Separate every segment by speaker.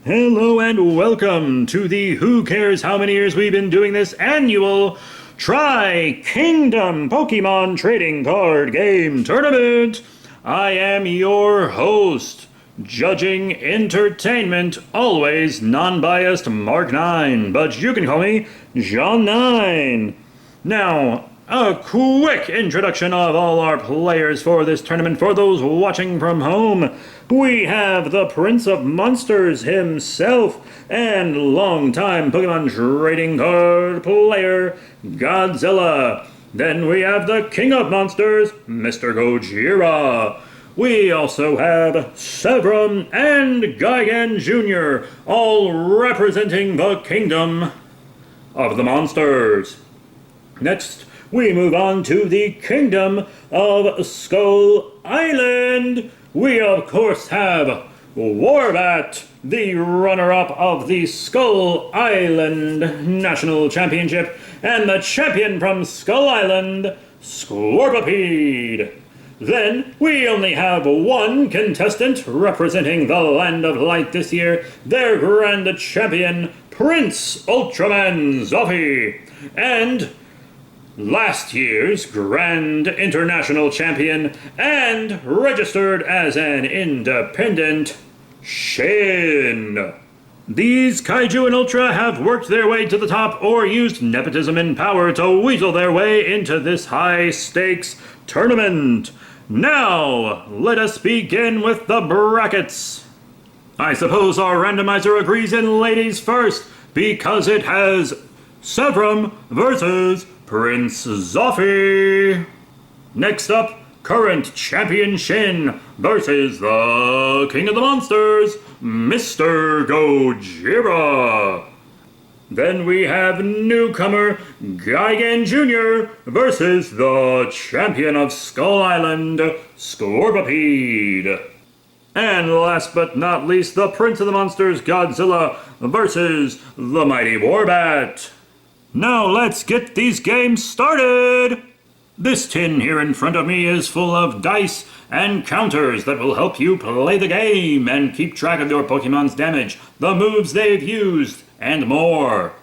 Speaker 1: Hello and welcome to the Who Cares How Many Years We've Been Doing This annual Tri-Kingdom Pokemon Trading Card Game Tournament. I am your host, judging entertainment, always non-biased Mark 9, but you can call me John 9. Now, a quick introduction of all our players for this tournament for those watching from home. We have the Prince of Monsters himself and longtime Pokemon trading card player, Godzilla. Then we have the King of Monsters, Mr. Gojira. We also have Severum and Gigan Jr., all representing the Kingdom of the Monsters. Next, we move on to the Kingdom of Skull Island. We, of course, have Warbat, the runner-up of the Skull Island National Championship, and the champion from Skull Island, Scorpipede. Then, we only have one contestant representing the Land of Light this year, their grand champion, Prince Ultraman Zoffy, and last year's Grand International Champion and registered as an independent, Shin. These Kaiju and Ultra have worked their way to the top or used nepotism and power to weasel their way into this high-stakes tournament. Now, let us begin with the brackets. I suppose our randomizer agrees in ladies first, because it has Severum versus Prince Zoffy. Next up, current champion Shin versus the King of the Monsters, Mr. Gojira. Then we have newcomer Gigan Jr. versus the champion of Skull Island, Scorpipede. And last but not least, the Prince of the Monsters, Godzilla, versus the mighty Warbat. Now let's get these games started! This tin here in front of me is full of dice and counters that will help you play the game and keep track of your Pokemon's damage, the moves they've used, and more.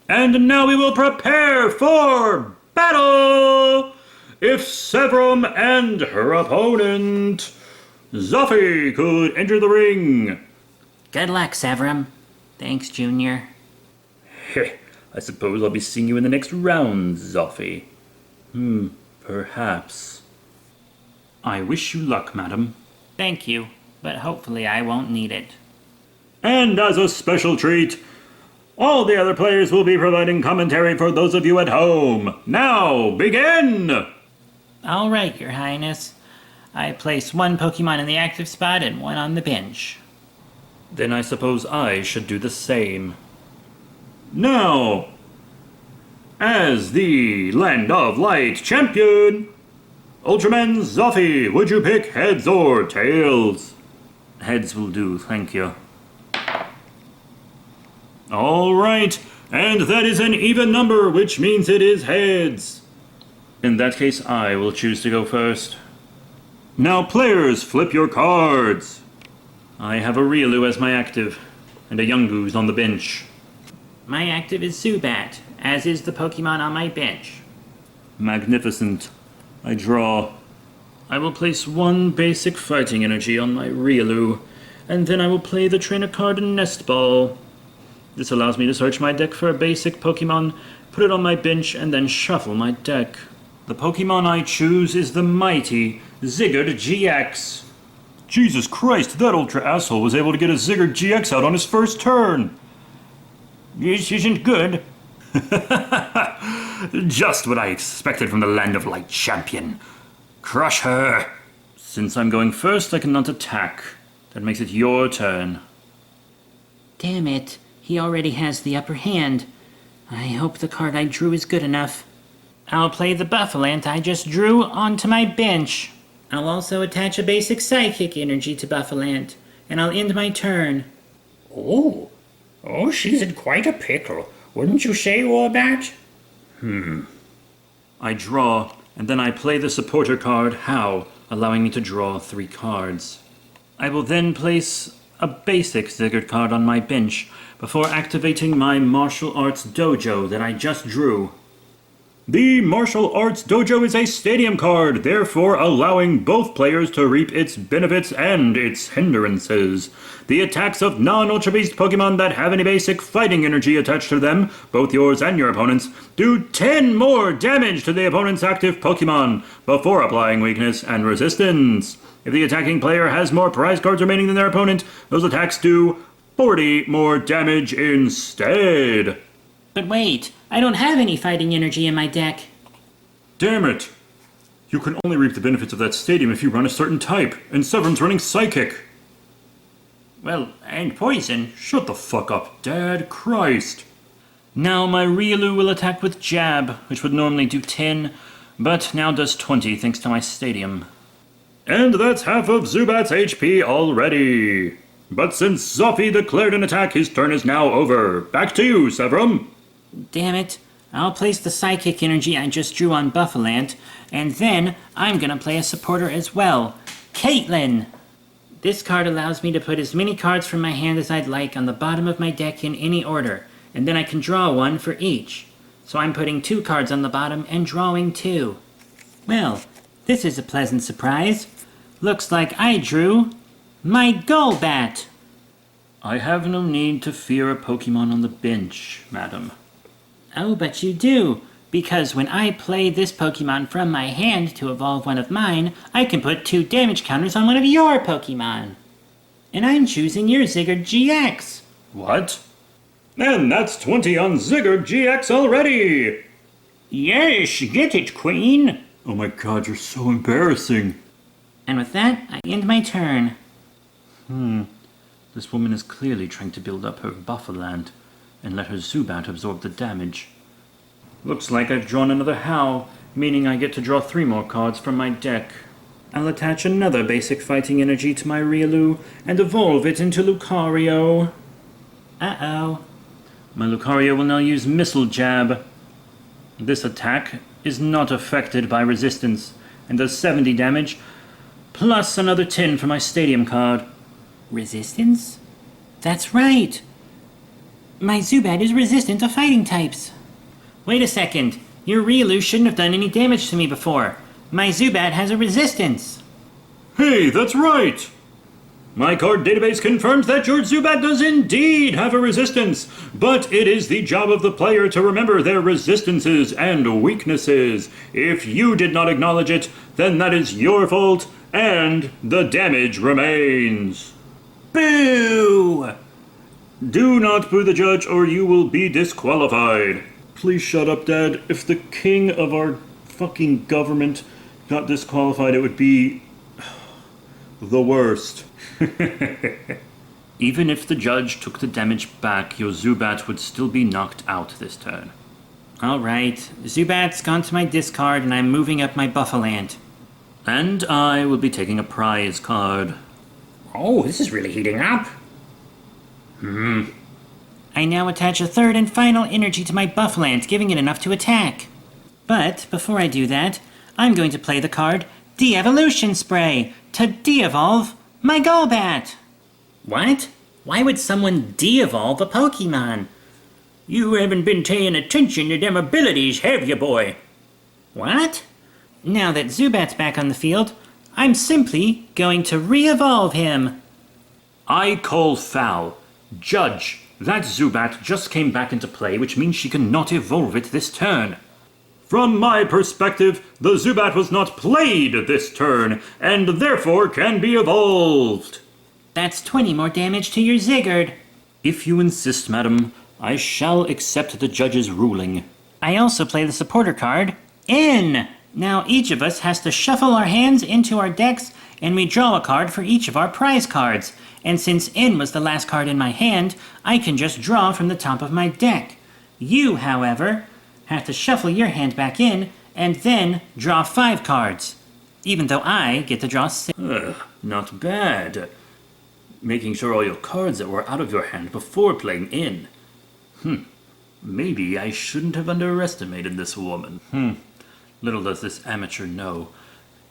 Speaker 1: And now we will prepare for battle! If Severum and her opponent, Zoffy, could enter the ring.
Speaker 2: Good luck, Severum. Thanks, Junior.
Speaker 1: Heh. I suppose I'll be seeing you in the next round, Zoffy. Perhaps. I wish you luck, madam.
Speaker 2: Thank you, but hopefully I won't need it.
Speaker 1: And as a special treat, all the other players will be providing commentary for those of you at home. Now, begin!
Speaker 2: All right, Your Highness. I place one Pokemon in the active spot and one on the bench.
Speaker 1: Then I suppose I should do the same. Now, as the Land of Light champion, Ultraman Zoffy, would you pick heads or tails? Heads will do, thank you. Alright, and that is an even number, which means it is heads. In that case, I will choose to go first. Now players, flip your cards. I have a Riolu as my active, and a Yungoos on the bench.
Speaker 2: My active is Zubat, as is the Pokemon on my bench.
Speaker 1: Magnificent. I draw. I will place one basic fighting energy on my Riolu, and then I will play the trainer card Nest Ball. This allows me to search my deck for a basic Pokemon, put it on my bench, and then shuffle my deck. The Pokemon I choose is the mighty Ziggurat GX. Jesus Christ, that Ultra asshole was able to get a Ziggurat GX out on his first turn. This isn't good. Just what I expected from the Land of Light champion. Crush her. Since I'm going first, I cannot attack. That makes it your turn.
Speaker 2: Damn it, he already has the upper hand. I hope the card I drew is good enough. I'll play the Buffalant I just drew onto my bench. I'll also attach a basic Psychic energy to Buffalant, and I'll end my turn.
Speaker 3: Oh, she's in quite a pickle, wouldn't you say, Warbat?
Speaker 1: I draw, and then I play the supporter card, How, allowing me to draw 3 cards. I will then place a basic Ziggurat card on my bench before activating my martial arts dojo that I just drew. The Martial Arts Dojo is a stadium card, therefore allowing both players to reap its benefits and its hindrances. The attacks of non-Ultra Beast Pokemon that have any basic fighting energy attached to them, both yours and your opponent's, do 10 more damage to the opponent's active Pokemon before applying weakness and resistance. If the attacking player has more prize cards remaining than their opponent, those attacks do 40 more damage instead.
Speaker 2: But wait, I don't have any fighting energy in my deck.
Speaker 1: Damn it! You can only reap the benefits of that stadium if you run a certain type, and Severn's running Psychic.
Speaker 2: Well, and poison.
Speaker 1: Shut the fuck up, Dad. Christ. Now my Riolu will attack with Jab, which would normally do 10, but now does 20 thanks to my stadium. And that's half of Zubat's HP already. But since Zoffy declared an attack, his turn is now over. Back to you, Severum.
Speaker 2: Damn it. I'll place the Psychic energy I just drew on Buffalant, and then I'm gonna play a supporter as well. Caitlin! This card allows me to put as many cards from my hand as I'd like on the bottom of my deck in any order, and then I can draw one for each. So I'm putting 2 cards on the bottom and drawing 2. Well, this is a pleasant surprise. Looks like I drew my Golbat.
Speaker 1: I have no need to fear a Pokemon on the bench, madam.
Speaker 2: Oh, but you do, because when I play this Pokemon from my hand to evolve one of mine, I can put 2 damage counters on one of your Pokemon. And I'm choosing your Ziggurat GX.
Speaker 1: What? And that's 20 on Ziggurat GX already!
Speaker 3: Yes, get it, Queen.
Speaker 1: Oh my god, you're so embarrassing.
Speaker 2: And with that, I end my turn.
Speaker 1: This woman is clearly trying to build up her Buffaland and let her Zubat absorb the damage. Looks like I've drawn another How, meaning I get to draw 3 more cards from my deck. I'll attach another basic fighting energy to my Riolu and evolve it into Lucario.
Speaker 2: Uh-oh.
Speaker 1: My Lucario will now use Missile Jab. This attack is not affected by resistance and does 70 damage, plus another 10 for my Stadium card.
Speaker 2: Resistance? That's right. My Zubat is resistant to fighting types. Wait a second. Your Riolu shouldn't have done any damage to me before. My Zubat has a resistance.
Speaker 1: Hey, that's right! My card database confirms that your Zubat does indeed have a resistance, but it is the job of the player to remember their resistances and weaknesses. If you did not acknowledge it, then that is your fault, and the damage remains.
Speaker 2: Boo!
Speaker 1: Do not boo the judge or you will be disqualified. Please shut up, Dad. If the king of our fucking government got disqualified, it would be the worst. Even if the judge took the damage back, your Zubat would still be knocked out this turn.
Speaker 2: Alright, Zubat's gone to my discard and I'm moving up my Buffalant.
Speaker 1: And I will be taking a prize card.
Speaker 3: Oh, this is really heating up.
Speaker 2: I now attach a 3rd and final energy to my Buffalant, giving it enough to attack. But before I do that, I'm going to play the card De-Evolution Spray to de-evolve my Golbat. What? Why would someone de-evolve a Pokemon?
Speaker 3: You haven't been paying attention to them abilities, have you, boy?
Speaker 2: What? Now that Zubat's back on the field, I'm simply going to re-evolve him.
Speaker 1: I call foul. Judge, that Zubat just came back into play, which means she cannot evolve it this turn. From my perspective, the Zubat was not played this turn, and therefore can be evolved.
Speaker 2: That's 20 more damage to your Ziggurat.
Speaker 1: If you insist, madam, I shall accept the judge's ruling.
Speaker 2: I also play the supporter card, N. Now each of us has to shuffle our hands into our decks, and we draw a card for each of our prize cards. And since N was the last card in my hand, I can just draw from the top of my deck. You, however, have to shuffle your hand back in, and then draw 5 cards. Even though I get to draw 6.
Speaker 1: Not bad. Making sure all your cards that were out of your hand before playing in. Maybe I shouldn't have underestimated this woman. Little does this amateur know.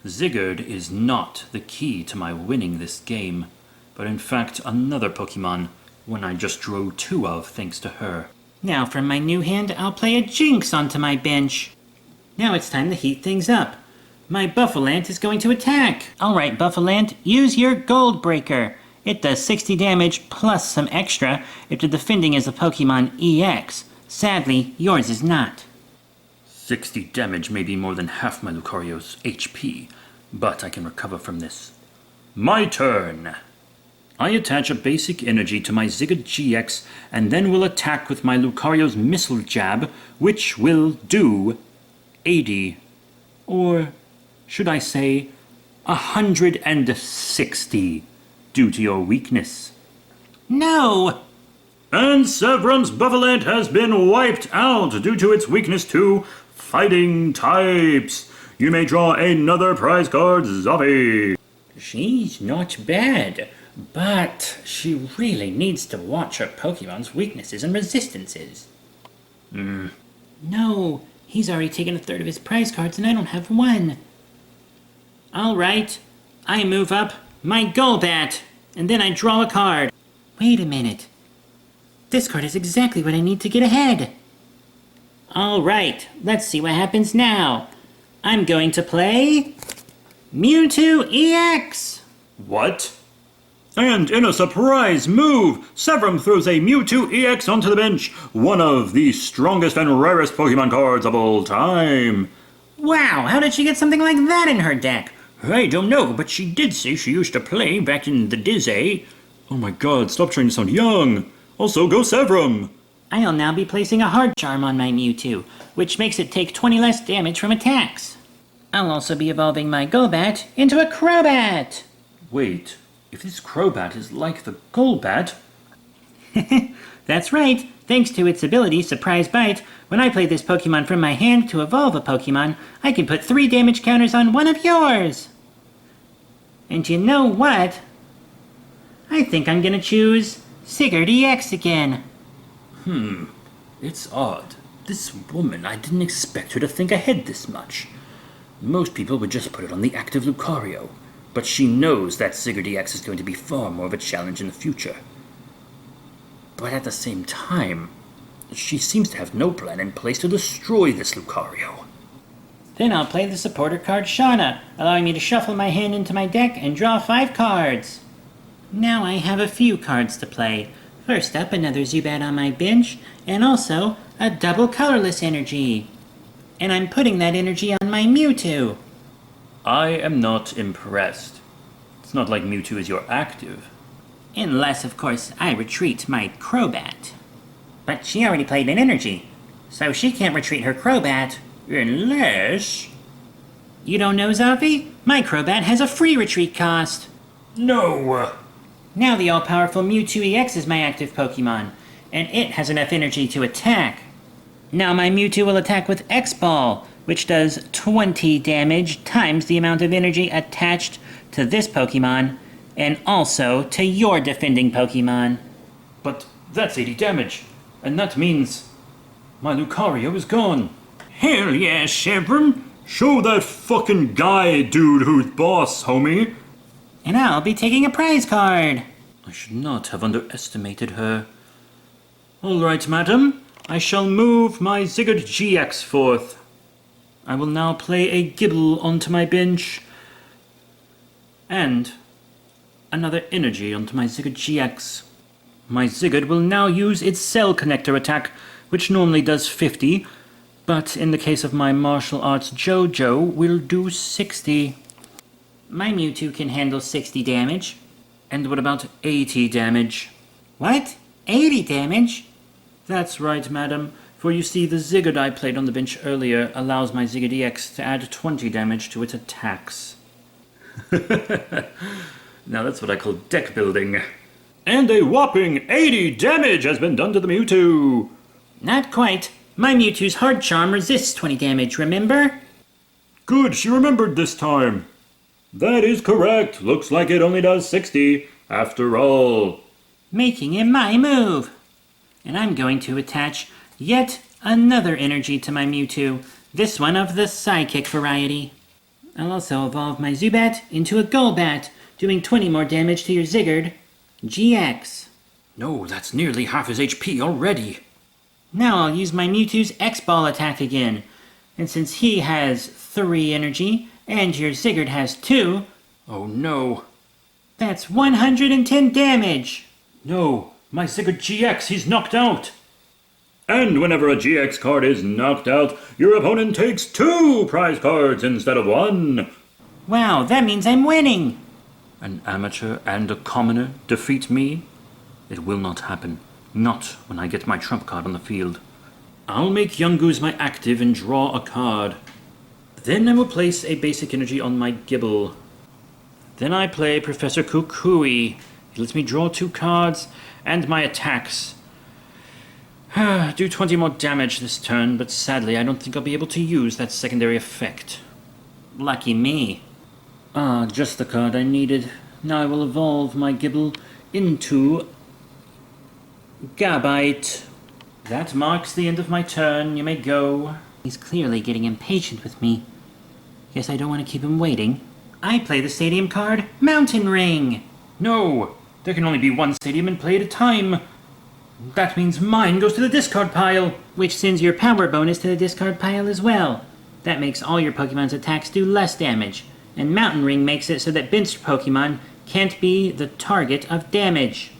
Speaker 1: Ziggurat is not the key to my winning this game. but in fact another Pokemon, one I just drew 2 of thanks to her.
Speaker 2: Now from my new hand, I'll play a Jinx onto my bench. Now it's time to heat things up. My Buffalant is going to attack. Alright, Buffalant, use your Gold Breaker. It does 60 damage plus some extra if the defending is a Pokemon EX. Sadly, yours is not.
Speaker 1: 60 damage may be more than half my Lucario's HP, but I can recover from this. My turn! I attach a basic energy to my Ziggurat GX and then will attack with my Lucario's Missile Jab, which will do 80, or should I say 160, due to your weakness.
Speaker 2: No!
Speaker 1: And Severum's Buffalant has been wiped out due to its weakness to fighting types. You may draw another prize card, Zoffy.
Speaker 3: She's not bad, but she really needs to watch her Pokemon's weaknesses and resistances.
Speaker 2: No, he's already taken a third of his prize cards and I don't have one. Alright, I move up my Golbat, and then I draw a card. Wait a minute. This card is exactly what I need to get ahead. Alright, let's see what happens now. I'm going to play Mewtwo EX!
Speaker 1: What? And in a surprise move, Severum throws a Mewtwo EX onto the bench, one of the strongest and rarest Pokemon cards of all time.
Speaker 2: Wow, how did she get something like that in her deck?
Speaker 3: I don't know, but she did say she used to play back in the Dizzy.
Speaker 1: Oh my god, stop trying to sound young. Also, go Severum!
Speaker 2: I'll now be placing a Hard Charm on my Mewtwo, which makes it take 20 less damage from attacks. I'll also be evolving my Golbat into a Crobat!
Speaker 1: Wait, if this Crobat is like the Golbat...
Speaker 2: That's right, thanks to its ability Surprise Bite, when I play this Pokemon from my hand to evolve a Pokemon, I can put 3 damage counters on one of yours! And you know what? I think I'm gonna choose Sigurd EX again.
Speaker 1: It's odd. This woman, I didn't expect her to think ahead this much. Most people would just put it on the active Lucario, but she knows that Sigurd EX is going to be far more of a challenge in the future. But at the same time, she seems to have no plan in place to destroy this Lucario.
Speaker 2: Then I'll play the supporter card Shauna, allowing me to shuffle my hand into my deck and draw 5 cards. Now I have a few cards to play. First up, another Zubat on my bench, and also a double colorless energy. And I'm putting that energy on my Mewtwo.
Speaker 1: I am not impressed. It's not like Mewtwo is your active.
Speaker 2: Unless, of course, I retreat my Crobat. But she already played an energy, so she can't retreat her Crobat.
Speaker 3: Unless...
Speaker 2: You don't know, Zoffy? My Crobat has a free retreat cost.
Speaker 3: No!
Speaker 2: Now the all-powerful Mewtwo EX is my active Pokemon, and it has enough energy to attack. Now my Mewtwo will attack with X-Ball, which does 20 damage times the amount of energy attached to this Pokemon, and also to your defending Pokemon.
Speaker 1: But that's 80 damage, and that means my Lucario is gone.
Speaker 3: Hell yeah, Severum!
Speaker 1: Show that fucking guy dude who's boss, homie.
Speaker 2: And I'll be taking a prize card.
Speaker 1: I should not have underestimated her. All right, madam. I shall move my Ziggurat GX forth. I will now play a Gibble onto my bench. And another energy onto my Ziggurat GX. My Ziggurat will now use its Cell Connector attack, which normally does 50, but in the case of my martial arts JoJo, will do 60.
Speaker 2: My Mewtwo can handle 60 damage.
Speaker 1: And what about 80 damage?
Speaker 2: What? 80 damage?
Speaker 1: That's right, madam. For you see, the Ziggurat I played on the bench earlier allows my Ziggurat EX to add 20 damage to its attacks. Now that's what I call deck building. And a whopping 80 damage has been done to the Mewtwo!
Speaker 2: Not quite. My Mewtwo's Hard Charm resists 20 damage, remember?
Speaker 1: Good, she remembered this time. That is correct. Looks like it only does 60, after all.
Speaker 2: Making it my move. And I'm going to attach yet another energy to my Mewtwo, this one of the Psychic variety. I'll also evolve my Zubat into a Golbat, doing 20 more damage to your Ziggurat, GX.
Speaker 3: No, that's nearly half his HP already.
Speaker 2: Now I'll use my Mewtwo's X-Ball attack again. And since he has 3 energy, and your Ziggurat has 2,
Speaker 3: Oh no.
Speaker 2: that's 110 damage!
Speaker 3: No, my Ziggurat GX, he's knocked out.
Speaker 1: And whenever a GX card is knocked out, your opponent takes 2 prize cards instead of 1.
Speaker 2: Wow, that means I'm winning!
Speaker 3: An amateur and a commoner defeat me? It will not happen. Not when I get my trump card on the field. I'll make Yungoos my active and draw a card. Then I will place a basic energy on my Gibble. Then I play Professor Kukui. He lets me draw 2 cards and my attacks. Do 20 more damage this turn, but sadly I don't think I'll be able to use that secondary effect.
Speaker 2: Lucky me.
Speaker 3: Ah, just the card I needed. Now I will evolve my Gibble into Gabite. That marks the end of my turn. You may go.
Speaker 2: He's clearly getting impatient with me. Guess I don't want to keep him waiting. I play the stadium card, Mountain Ring.
Speaker 3: No! There can only be one stadium in play at a time. That means mine goes to the discard pile.
Speaker 2: Which sends your power bonus to the discard pile as well. That makes all your Pokemon's attacks do less damage. And Mountain Ring makes it so that benched Pokemon can't be the target of damage.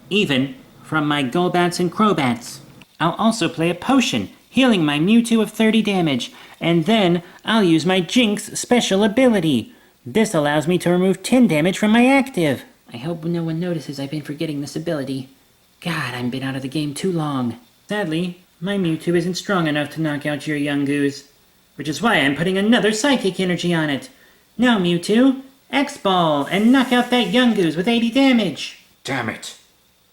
Speaker 2: Even from my Golbats and Crobats. I'll also play a potion, healing my Mewtwo of 30 damage, and then I'll use my Jinx special ability. This allows me to remove 10 damage from my active. I hope no one notices I've been forgetting this ability. God, I've been out of the game too long. Sadly, my Mewtwo isn't strong enough to knock out your Yungoos, which is why I'm putting another Psychic Energy on it. Now, Mewtwo, X-Ball, and knock out that Yungoos with 80 damage.
Speaker 3: Damn it.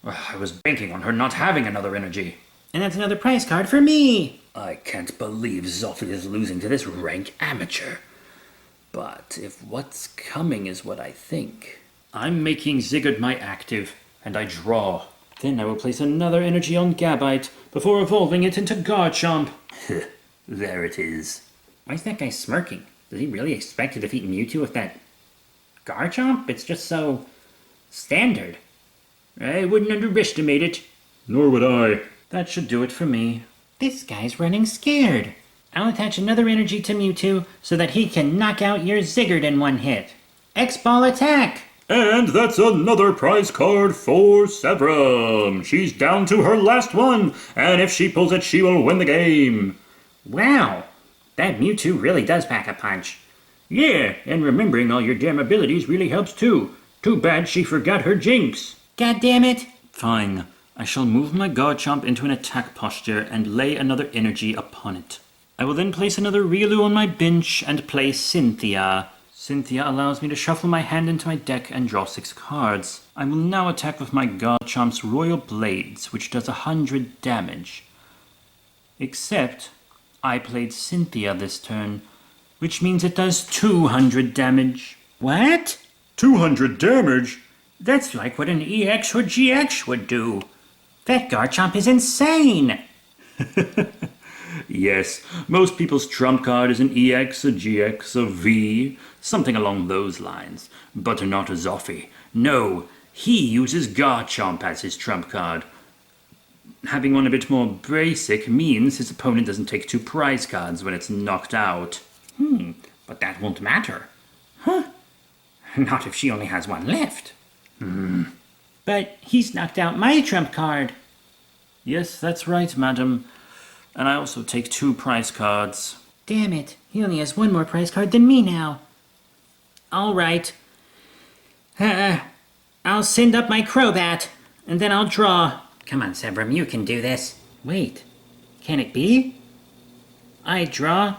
Speaker 3: I was banking on her not having another energy.
Speaker 2: And that's another prize card for me.
Speaker 3: I can't believe Zoffy is losing to this rank amateur. But if what's coming is what I think... I'm making Ziggurat my active, and I draw. Then I will place another energy on Gabite before evolving it into Garchomp. There it is.
Speaker 2: Why is that guy smirking? Does he really expect to defeat Mewtwo with that Garchomp? It's just so standard.
Speaker 3: I wouldn't underestimate it.
Speaker 1: Nor would I.
Speaker 3: That should do it for me.
Speaker 2: This guy's running scared. I'll attach another energy to Mewtwo so that he can knock out your Ziggurat in one hit. X-Ball attack!
Speaker 1: And that's another prize card for Sevram. She's down to her last one, and if she pulls it, she will win the game.
Speaker 2: Wow, that Mewtwo really does pack a punch.
Speaker 3: Yeah, and remembering all your damn abilities really helps too. Too bad she forgot her Jinx.
Speaker 2: God damn it!
Speaker 3: Fine. I shall move my Garchomp into an attack posture and lay another energy upon it. I will then place another Riolu on my bench and play Cynthia. Cynthia allows me to shuffle my hand into my deck and draw 6 cards. I will now attack with my Garchomp's Royal Blades, which does 100 damage. Except, I played Cynthia this turn, which means it does 200 damage.
Speaker 2: What?
Speaker 1: 200 damage?
Speaker 3: That's like what an EX or GX would do.
Speaker 2: That Garchomp is insane!
Speaker 3: Yes, most people's trump card is an EX, a GX, a V, something along those lines. But not a Zoffy. No, he uses Garchomp as his trump card. Having one a bit more basic means his opponent doesn't take 2 prize cards when it's knocked out.
Speaker 2: But that won't matter. Huh? Not if she only has 1 left. But he's knocked out my trump card.
Speaker 3: Yes, that's right, madam. And I also take 2 prize cards.
Speaker 2: Damn it, he only has 1 more prize card than me now. All right. I'll send up my Crobat, and then I'll draw. Come on, Sevram, you can do this. Wait, can it be? I draw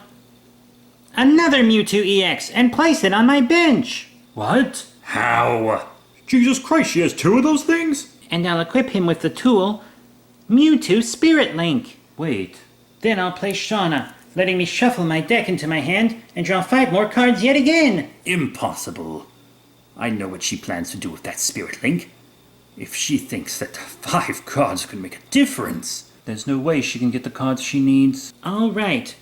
Speaker 2: another Mewtwo EX and place it on my bench.
Speaker 3: What?
Speaker 1: How? Jesus Christ, she has 2 of those things?
Speaker 2: And I'll equip him with the tool Mewtwo Spirit Link.
Speaker 3: Wait.
Speaker 2: Then I'll play Shauna, letting me shuffle my deck into my hand and draw 5 more cards yet again.
Speaker 3: Impossible. I know what she plans to do with that Spirit Link. If she thinks that 5 cards could make a difference, there's no way she can get the cards she needs.
Speaker 2: All right.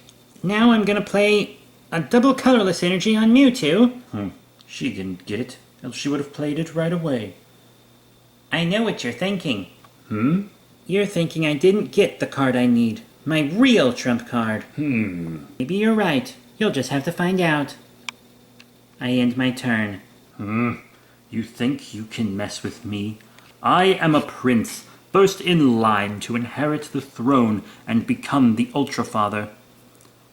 Speaker 2: Now I'm gonna play a double colorless energy on Mewtwo.
Speaker 3: She didn't get it, else she would have played it right away.
Speaker 2: I know what you're thinking. You're thinking I didn't get the card I need. My real trump card. Maybe you're right. You'll just have to find out. I end my turn.
Speaker 3: You think you can mess with me? I am a prince, first in line to inherit the throne and become the Ultra Father.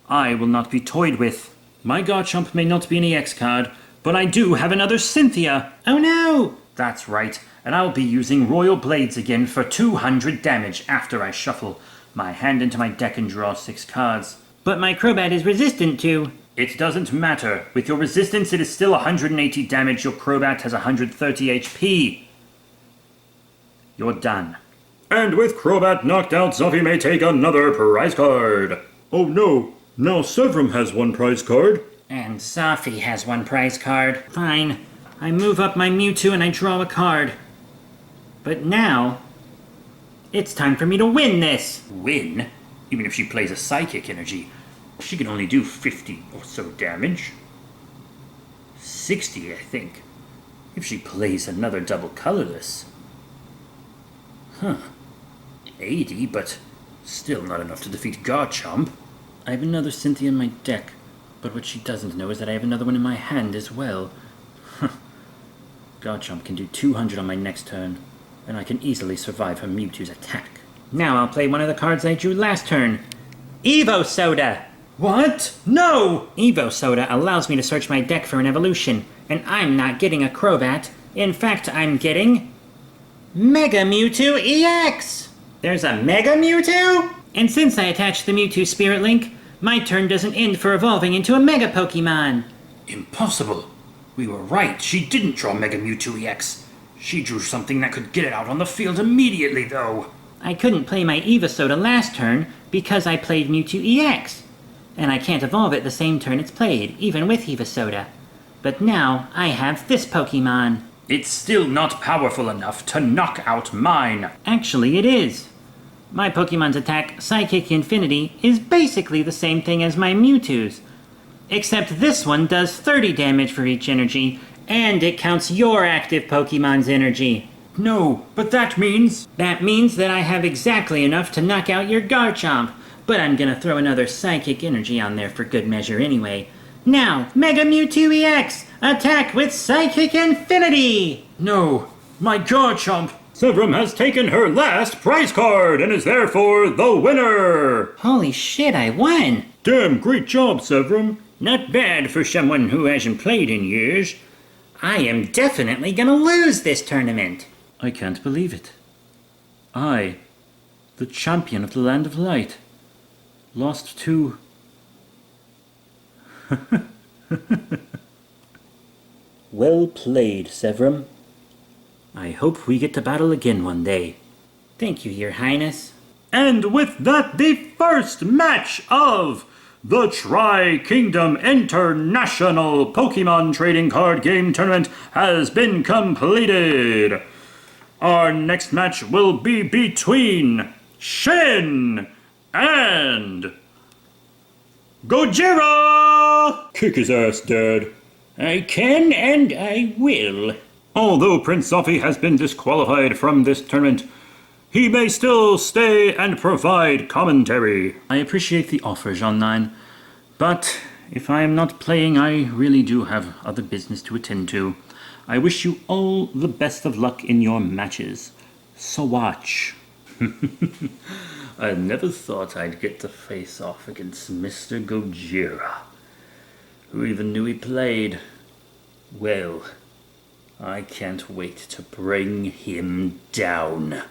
Speaker 3: I will not be toyed with. My Garchomp may not be an EX card, but I do have another Cynthia.
Speaker 2: Oh no!
Speaker 3: That's right, and I'll be using Royal Blades again for 200 damage after I shuffle my hand into my deck and draw 6 cards.
Speaker 2: But my Crobat is resistant to...
Speaker 3: It doesn't matter. With your resistance, it is still 180 damage. Your Crobat has 130 HP. You're done.
Speaker 1: And with Crobat knocked out, Zuffy may take another prize card. Oh no, now Severum has one prize card.
Speaker 2: And Zoffy has one prize card. Fine. I move up my Mewtwo and I draw a card. But now... it's time for me to win this!
Speaker 3: Win? Even if she plays a Psychic Energy, she can only do 50 or so damage. 60, I think. If she plays another double colorless. 80, but still not enough to defeat Garchomp. I have another Cynthia in my deck, but what she doesn't know is that I have another one in my hand as well. Garchomp can do 200 on my next turn, and I can easily survive her Mewtwo's attack.
Speaker 2: Now I'll play one of the cards I drew last turn. Evo Soda!
Speaker 3: What? No!
Speaker 2: Evo Soda allows me to search my deck for an evolution, and I'm not getting a Crobat. In fact, I'm getting... Mega Mewtwo EX! There's a Mega Mewtwo? And since I attached the Mewtwo Spirit Link, my turn doesn't end for evolving into a Mega Pokemon.
Speaker 3: Impossible. We were right. She didn't draw Mega Mewtwo EX. She drew something that could get it out on the field immediately, though.
Speaker 2: I couldn't play my Evo Soda last turn because I played Mewtwo EX. And I can't evolve it the same turn it's played, even with Evo Soda. But now I have this Pokemon.
Speaker 3: It's still not powerful enough to knock out mine.
Speaker 2: Actually, it is. My Pokemon's attack, Psychic Infinity, is basically the same thing as my Mewtwo's. Except this one does 30 damage for each energy, and it counts your active Pokemon's energy.
Speaker 3: No, but that means...
Speaker 2: That means that I have exactly enough to knock out your Garchomp, but I'm gonna throw another Psychic Energy on there for good measure anyway. Now, Mega Mewtwo EX! Attack with Psychic Infinity!
Speaker 3: No, my Garchomp!
Speaker 1: Severum has taken her last prize card and is therefore the winner!
Speaker 2: Holy shit, I won!
Speaker 1: Damn, great job, Severum.
Speaker 2: Not bad for someone who hasn't played in years. I am definitely gonna lose this tournament.
Speaker 3: I can't believe it. I, the champion of the Land of Light, lost to... Well played, Severum. I hope we get to battle again one day.
Speaker 2: Thank you, Your Highness.
Speaker 1: And with that, the first match of the Tri-Kingdom International Pokemon Trading Card Game Tournament has been completed. Our next match will be between Shin and Godzilla! Kick his ass, Dad.
Speaker 2: I can and I will.
Speaker 1: Although Prince Zoffy has been disqualified from this tournament, he may still stay and provide commentary.
Speaker 3: I appreciate the offer, Jean9, but if I am not playing, I really do have other business to attend to. I wish you all the best of luck in your matches. So watch. I never thought I'd get to face off against Mr. Gojira. Who even knew he played? Well, I can't wait to bring him down.